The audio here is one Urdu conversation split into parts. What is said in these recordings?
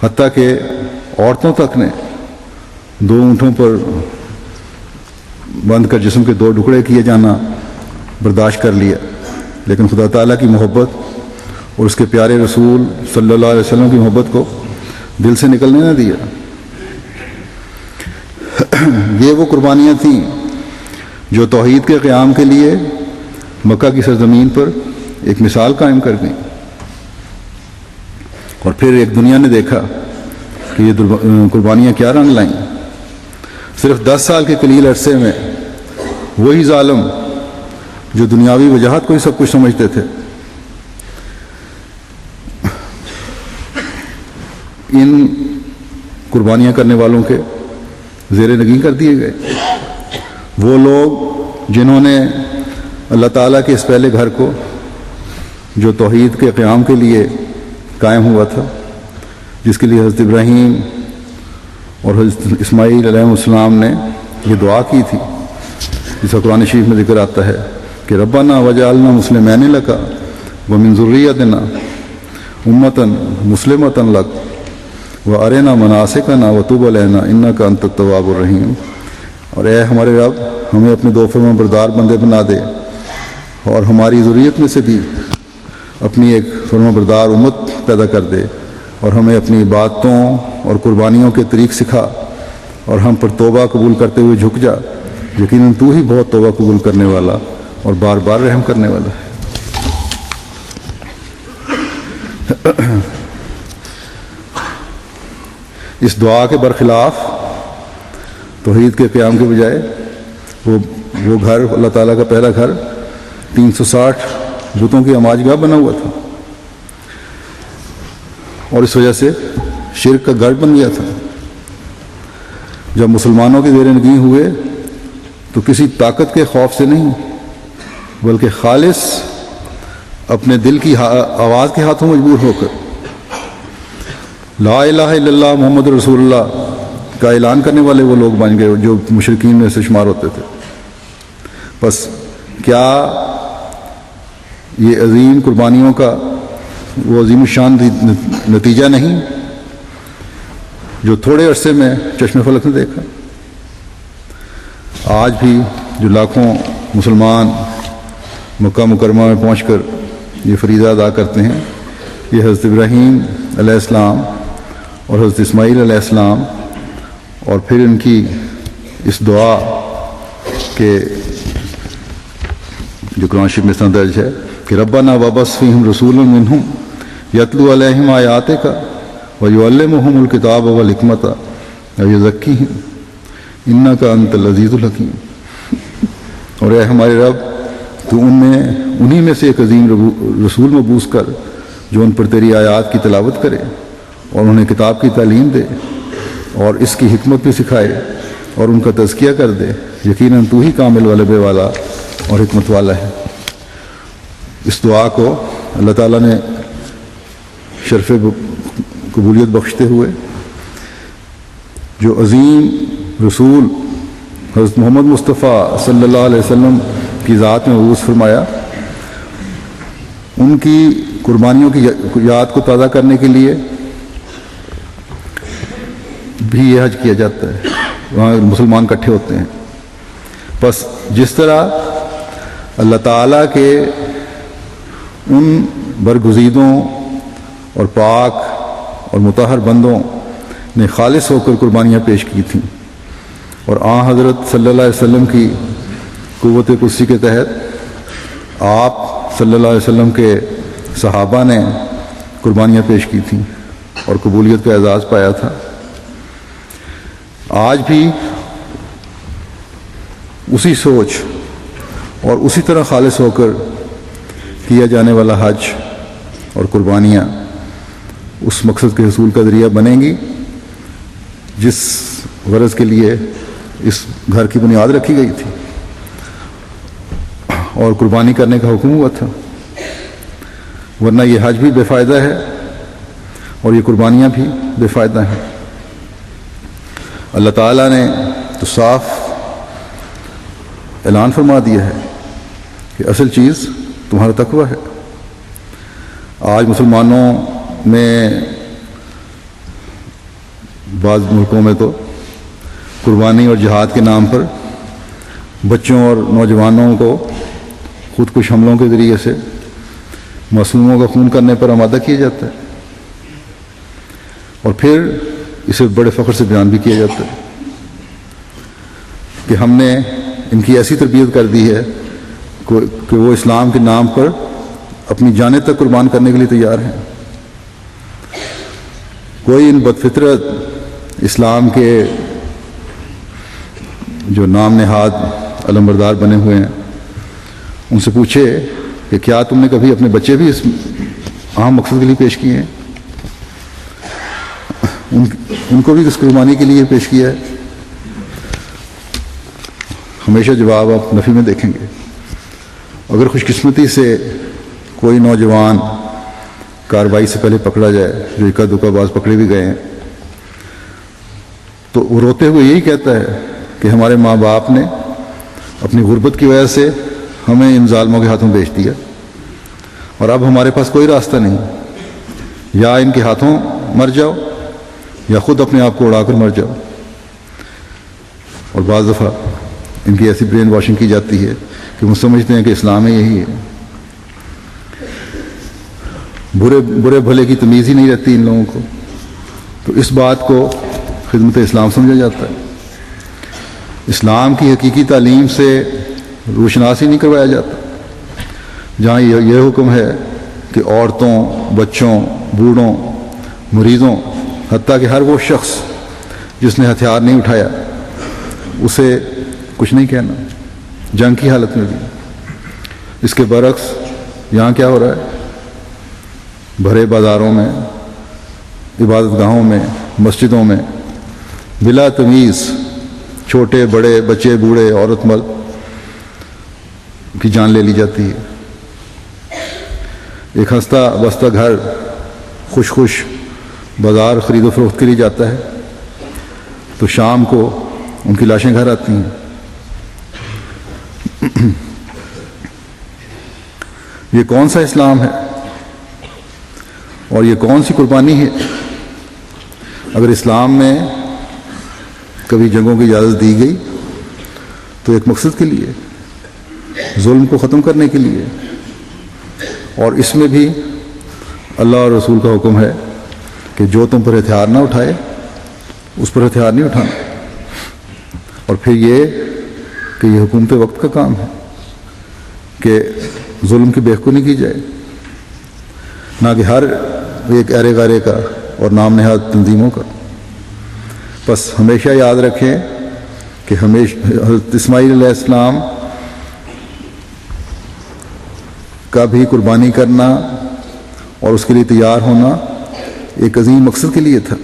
حتیٰ کہ عورتوں تک نے 2 اونٹوں پر بندھ کر جسم کے 2 ٹکڑے کیے جانا برداشت کر لیا، لیکن خدا تعالیٰ کی محبت اور اس کے پیارے رسول صلی اللہ علیہ وسلم کی محبت کو دل سے نکلنے نہ دیا۔ یہ وہ قربانیاں تھیں جو توحید کے قیام کے لیے مکہ کی سرزمین پر ایک مثال قائم کر گئیں، اور پھر ایک دنیا نے دیکھا کہ یہ قربانیاں کیا رنگ لائیں۔ صرف 10 سال کے قلیل عرصے میں وہی ظالم جو دنیاوی وجاہت کو ہی سب کچھ سمجھتے تھے، ان قربانیاں کرنے والوں کے زیر نگین کر دیے گئے۔ وہ لوگ جنہوں نے اللہ تعالیٰ کے اس پہلے گھر کو جو توحید کے قیام کے لیے قائم ہوا تھا، جس کے لیے حضرت ابراہیم اور حضرت اسماعیل علیہ السلام نے یہ دعا کی تھی، جس کا قرآن شریف میں ذکر آتا ہے کہ ربنا وجعلنا مسلمین لک ومن ذریتنا امۃ مسلمۃ لک وارنا مناسکنا وتب علینا انک انت التواب الرحیم۔ اور اے ہمارے رب، ہمیں اپنے 2 فرمان بردار بندے بنا دے، اور ہماری ذریت میں سے بھی اپنی ایک فرمان بردار امت پیدا کر دے، اور ہمیں اپنی عبادتوں اور قربانیوں کے طریق سکھا، اور ہم پر توبہ قبول کرتے ہوئے جھک جا، یقیناً تو ہی بہت توبہ قبول کرنے والا اور بار بار رحم کرنے والا ہے۔ اس دعا کے برخلاف توحید کے قیام کے بجائے وہ گھر، اللہ تعالیٰ کا پہلا گھر 360 بتوں کی آماج گاہ بنا ہوا تھا، اور اس وجہ سے شرک کا گڑھ بن گیا تھا۔ جب مسلمانوں کے زیر نگین ہوئے تو کسی طاقت کے خوف سے نہیں، بلکہ خالص اپنے دل کی آواز کے ہاتھوں مجبور ہو کر لا الہ الا اللہ محمد رسول اللہ کا اعلان کرنے والے وہ لوگ بن گئے جو مشرکین میں سے شمار ہوتے تھے۔ بس کیا یہ عظیم قربانیوں کا وہ عظیم الشان نتیجہ نہیں جو تھوڑے عرصے میں چشم فلک نے دیکھا؟ آج بھی جو لاکھوں مسلمان مکہ مکرمہ میں پہنچ کر یہ فریضہ ادا کرتے ہیں، یہ حضرت ابراہیم علیہ السلام اور حضرت اسماعیل علیہ السلام اور پھر ان کی اس دعا کے جو قرآن شریف میں درج ہے کہ ربنا وابعث فیہم رسولا منہم یتلو علیہم آیاتک ویعلمہم الکتاب والحکمۃ ویزکیہم انک انت العزیز الحکیم۔ اور اے ہمارے رب، تو انہی میں سے ایک عظیم رسول مبعوث کر جو ان پر تیری آیات کی تلاوت کرے اور انہیں کتاب کی تعلیم دے اور اس کی حکمت بھی سکھائے اور ان کا تزکیہ کر دے، یقیناً تو ہی کامل غلبے والا اور حکمت والا ہے۔ اس دعا کو اللہ تعالیٰ نے شرف قبولیت بخشتے ہوئے جو عظیم رسول حضرت محمد مصطفیٰ صلی اللہ علیہ وسلم کی ذات میں مبعوث فرمایا، ان کی قربانیوں کی یاد کو تازہ کرنے کے لیے بھی یہ حج کیا جاتا ہے، وہاں مسلمان اکٹھے ہوتے ہیں۔ بس جس طرح اللہ تعالیٰ کے ان برگزیدوں اور پاک اور مطہر بندوں نے خالص ہو کر قربانیاں پیش کی تھیں، اور آن حضرت صلی اللہ علیہ وسلم کی قوت قدسی کے تحت آپ صلی اللہ علیہ وسلم کے صحابہ نے قربانیاں پیش کی تھیں اور قبولیت کا اعزاز پایا تھا۔ آج بھی اسی سوچ اور اسی طرح خالص ہو کر کیا جانے والا حج اور قربانیاں اس مقصد کے حصول کا ذریعہ بنیں گی جس غرض کے لیے اس گھر کی بنیاد رکھی گئی تھی اور قربانی کرنے کا حکم ہوا تھا، ورنہ یہ حج بھی بے فائدہ ہے اور یہ قربانیاں بھی بے فائدہ ہیں۔ اللہ تعالیٰ نے تو صاف اعلان فرما دیا ہے کہ اصل چیز تمہارا تقویٰ ہے۔ آج مسلمانوں میں بعض ملکوں میں تو قربانی اور جہاد کے نام پر بچوں اور نوجوانوں کو خودکش حملوں کے ذریعے سے معصوموں کا خون کرنے پر آمادہ کیا جاتا ہے، اور پھر اسے بڑے فخر سے بیان بھی کیا جاتا ہے کہ ہم نے ان کی ایسی تربیت کر دی ہے کہ وہ اسلام کے نام پر اپنی جانیں تک قربان کرنے کے لیے تیار ہیں۔ کوئی ان بدفطرت اسلام کے جو نام نہاد علمبردار بنے ہوئے ہیں ان سے پوچھے کہ کیا تم نے کبھی اپنے بچے بھی اس اہم مقصد کے لیے پیش کیے ہیں؟ ان کو بھی اس قربانی کے لیے پیش کیا ہے؟ ہمیشہ جواب آپ نفی میں دیکھیں گے۔ اگر خوش قسمتی سے کوئی نوجوان کارروائی سے پہلے پکڑا جائے، جو اکا دکا باز پکڑے بھی گئے ہیں، تو وہ روتے ہوئے یہی کہتا ہے کہ ہمارے ماں باپ نے اپنی غربت کی وجہ سے ہمیں ان ظالموں کے ہاتھوں بیچ دیا، اور اب ہمارے پاس کوئی راستہ نہیں، یا ان کے ہاتھوں مر جاؤ یا خود اپنے آپ کو اڑا کر مر جاؤ۔ اور بعض دفعہ ان کی ایسی برین واشنگ کی جاتی ہے کہ وہ سمجھتے ہیں کہ اسلام ہے یہی ہے، برے بھلے کی تمیز ہی نہیں رہتی ان لوگوں کو، تو اس بات کو خدمت اسلام سمجھا جاتا ہے۔ اسلام کی حقیقی تعلیم سے روشناس ہی نہیں کروایا جاتا، جہاں یہ حکم ہے کہ عورتوں، بچوں، بوڑھوں، مریضوں، حتیٰ کہ ہر وہ شخص جس نے ہتھیار نہیں اٹھایا اسے کچھ نہیں کہنا، جنگ کی حالت میں بھی۔ اس کے برعکس یہاں کیا ہو رہا ہے؟ بھرے بازاروں میں، عبادت گاہوں میں، مسجدوں میں بلا تمیز چھوٹے بڑے، بچے بوڑھے، عورت مرد کی جان لے لی جاتی ہے۔ ایک ہنستا بستا گھر خوش بازار خرید و فروخت کے لیے جاتا ہے تو شام کو ان کی لاشیں گھر آتی ہیں۔ یہ کون سا اسلام ہے اور یہ کون سی قربانی ہے؟ اگر اسلام میں کبھی جنگوں کی اجازت دی گئی تو ایک مقصد کے لیے، ظلم کو ختم کرنے کے لیے، اور اس میں بھی اللہ اور رسول کا حکم ہے کہ جو تم پر ہتھیار نہ اٹھائے اس پر ہتھیار نہیں اٹھانا۔ اور پھر یہ کہ یہ حکومت وقت کا کام ہے کہ ظلم کی بےخونی کی جائے، نہ کہ ہر ایک ایرے غیرے کا اور نام نہاد تنظیموں کا۔ بس ہمیشہ یاد رکھیں کہ حضرت اسماعیل علیہ السلام کا بھی قربانی کرنا اور اس کے لیے تیار ہونا ایک عظیم مقصد کے لیے تھا،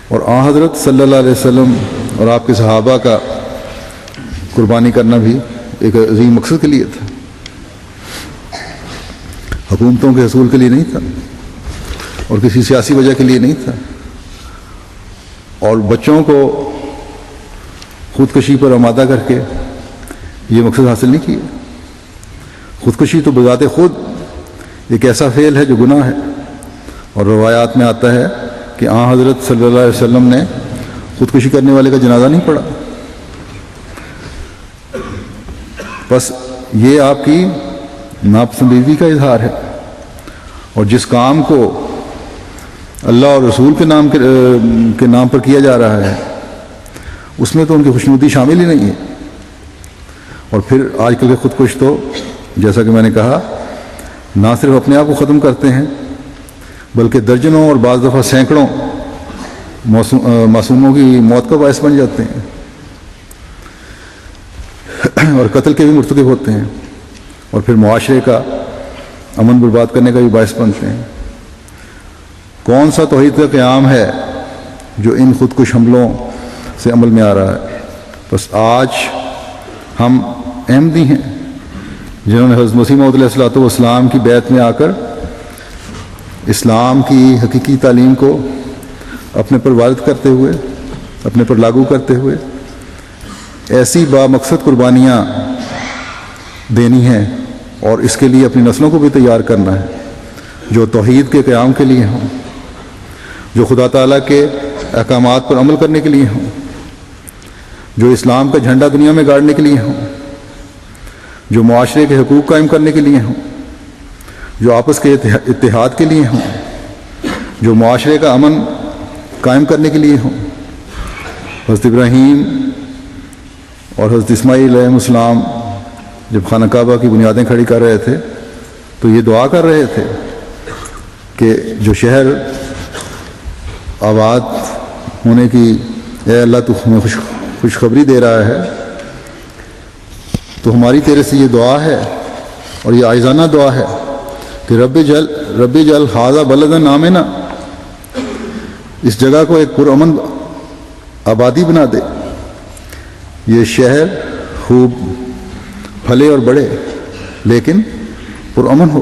اور آن حضرت صلی اللہ علیہ وسلم اور آپ کے صحابہ کا قربانی کرنا بھی ایک عظیم مقصد کے لیے تھا، حکومتوں کے حصول کے لیے نہیں تھا اور کسی سیاسی وجہ کے لیے نہیں تھا۔ اور بچوں کو خودکشی پر آمادہ کر کے یہ مقصد حاصل نہیں کیا۔ خودکشی تو بذات خود ایک ایسا فعل ہے جو گناہ ہے، اور روایات میں آتا ہے کہ آن حضرت صلی اللہ علیہ وسلم نے خودکشی کرنے والے کا جنازہ نہیں پڑھا۔ بس یہ آپ کی ناپسندیدگی کا اظہار ہے، اور جس کام کو اللہ اور رسول کے نام پر کیا جا رہا ہے اس میں تو ان کی خوشنودی شامل ہی نہیں ہے۔ اور پھر آج کل کے خودکش تو جیسا کہ میں نے کہا نہ صرف اپنے آپ کو ختم کرتے ہیں بلکہ درجنوں اور بعض دفعہ سینکڑوں معصوموں کی موت کا باعث بن جاتے ہیں اور قتل کے بھی مرتکب ہوتے ہیں، اور پھر معاشرے کا امن برباد کرنے کا بھی باعث بنتے ہیں۔ کون سا توحید کا قیام ہے جو ان خودکش حملوں سے عمل میں آ رہا ہے؟ بس آج ہم احمدی ہیں جنہوں نے حضرت مسیح موعود علیہ الصلوۃ والسلام کی بیعت میں آ کر اسلام کی حقیقی تعلیم کو اپنے پر وارد کرتے ہوئے، اپنے پر لاگو کرتے ہوئے ایسی بامقصد قربانیاں دینی ہیں، اور اس کے لیے اپنی نسلوں کو بھی تیار کرنا ہے جو توحید کے قیام کے لیے ہوں، جو خدا تعالیٰ کے احکامات پر عمل کرنے کے لیے ہوں، جو اسلام کا جھنڈا دنیا میں گاڑنے کے لیے ہوں، جو معاشرے کے حقوق قائم کرنے کے لیے ہوں، جو آپس کے اتحاد کے لیے ہوں، جو معاشرے کا امن قائم کرنے کے لیے ہوں۔ حضرت ابراہیم اور حضرت اسماعیل علیہ السلام جب خانہ کعبہ کی بنیادیں کھڑی کر رہے تھے تو یہ دعا کر رہے تھے کہ جو شہر آباد ہونے کی اے اللہ تو ہمیں خوشخبری دے رہا ہے، تو ہماری تیرے سے یہ دعا ہے اور یہ عاجزانہ دعا ہے کہ رب جل ھذا بلدن آمنا، اس جگہ کو ایک پرامن آبادی بنا دے، یہ شہر خوب پھلے اور بڑھے لیکن پرامن ہو۔